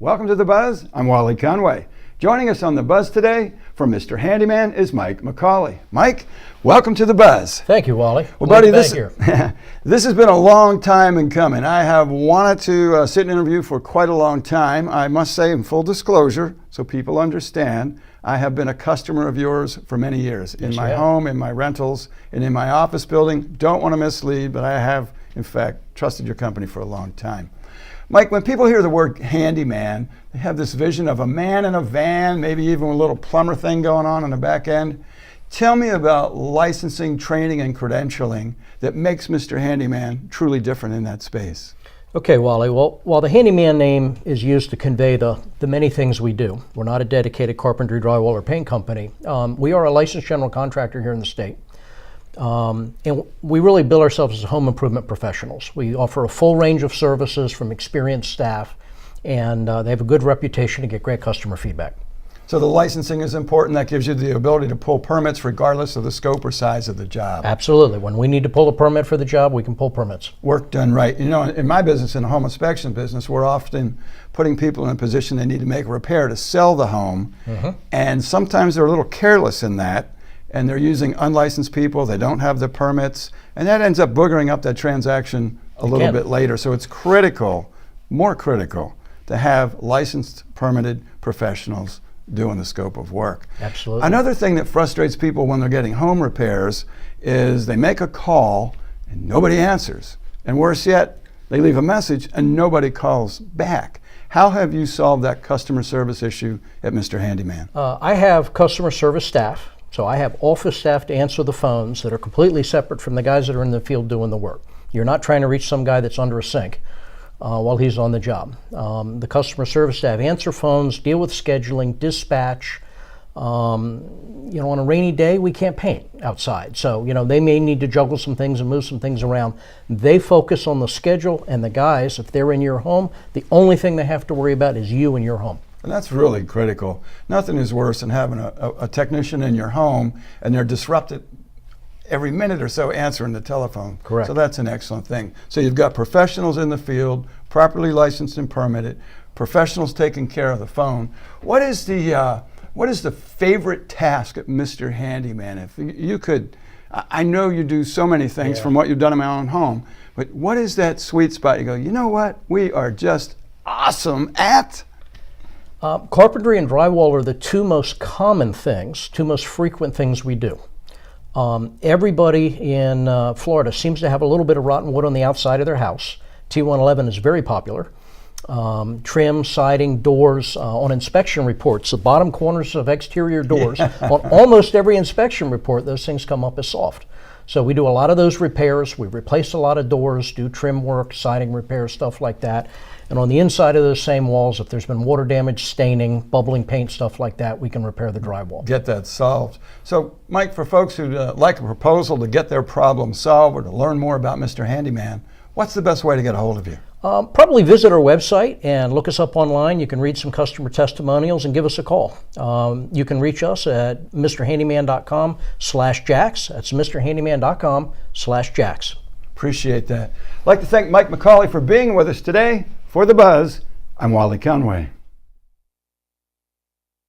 Welcome to The Buzz. I'm Wally Conway. Joining us on The Buzz today from Mr. Handyman is Mike McCalley. Mike, welcome to The Buzz. Thank you, Wally. Well, buddy, this has been a long time in coming. I have wanted to sit and interview for quite a long time. I must say, in full disclosure, so people understand, I have been a customer of yours for many years. In my home, in my rentals, and in my office building. Don't want to mislead, but I have, in fact, trusted your company for a long time. Mike, when people hear the word handyman, they have this vision of a man in a van, maybe even a little plumber thing going on the back end. Tell me about licensing, training, and credentialing that makes Mr. Handyman truly different in that space. Okay, Wally. Well, while the handyman name is used to convey the many things we do, we're not a dedicated carpentry, drywall, or paint company. We are a licensed general contractor here in the state. And we really bill ourselves as home improvement professionals. We offer a full range of services from experienced staff, and they have a good reputation to get great customer feedback. So the licensing is important. That gives you the ability to pull permits regardless of the scope or size of the job. Absolutely. When we need to pull a permit for the job, we can pull permits. Work done right. You know, in my business, in the home inspection business, we're often putting people in a position they need to make a repair to sell the home. And sometimes they're a little careless in that. And they're using unlicensed people, they don't have the permits, and that ends up boogering up that transaction a little bit later. So it's critical, more critical, to have licensed, permitted professionals doing the scope of work. Absolutely. Another thing that frustrates people when they're getting home repairs is they make a call and nobody answers. And worse yet, they leave a message and nobody calls back. How have you solved that customer service issue at Mr. Handyman? I have customer service staff. So I have office staff to answer the phones that are completely separate from the guys that are in the field doing the work. You're not trying to reach some guy that's under a sink while he's on the job. The customer service staff answer phones, deal with scheduling, dispatch. On a rainy day, we can't paint outside. So, they may need to juggle some things and move some things around. They focus on the schedule, and the guys, if they're in your home, the only thing they have to worry about is you and your home. And that's really critical. Nothing is worse than having a technician in your home and they're disrupted every minute or so answering the telephone. Correct. So that's an excellent thing. So you've got professionals in the field, properly licensed and permitted, professionals taking care of the phone. What is the favorite task at Mr. Handyman? If you could, I know you do so many things from what you've done in my own home, but what is that sweet spot? You go, you know what? We are just awesome at. Carpentry and drywall are the two most common things, two most frequent things we do. Everybody in Florida seems to have a little bit of rotten wood on the outside of their house. T111 is very popular. Trim, siding, doors, on inspection reports, the bottom corners of exterior doors, on almost every inspection report, those things come up as soft. So we do a lot of those repairs. We replace a lot of doors, do trim work, siding repairs, stuff like that. And on the inside of those same walls, if there's been water damage, staining, bubbling paint, stuff like that, we can repair the drywall. Get that solved. So, Mike, for folks who'd like a proposal to get their problem solved or to learn more about Mr. Handyman, what's the best way to get a hold of you? Probably visit our website and look us up online. You can read some customer testimonials and give us a call. You can reach us at mrhandyman.com/Jax. That's mrhandyman.com/Jax. Appreciate that. I'd like to thank Mike McCalley for being with us today. For The Buzz, I'm Wally Conway.